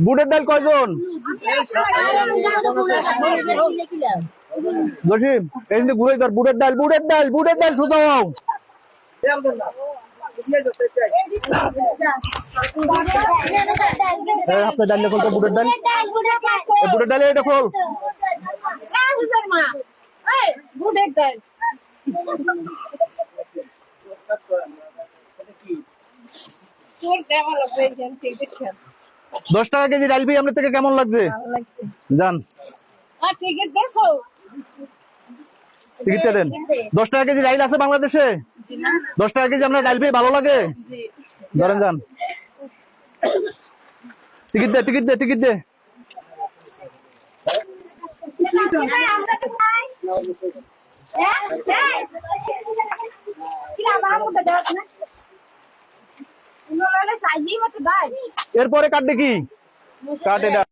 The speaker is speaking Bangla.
বুটের ডাল কয়জন? জসিম এই যে ঘুরে ধর, বুটের ডাল বুটের ডাল বুটের ডাল সোজা হও। আপনার ডাল দেখো, বুটের ডাল বুটের ডাল এটা খোল। বুটের ডাল 10 টাকা কেজি ডাল ভাই, আপনার থেকে কেমন লাগছে? যান টিকিটটা দেন। 10 টাকা কেজি ডাল আছে বাংলাদেশে? 10 টাকা কেজি আপনার ডাল ভাই ভালো লাগে? ধরেন যান, টিকিট দে টিকিট দে টিকিট দে। এরপরে কাটবে কি? কাট এটা।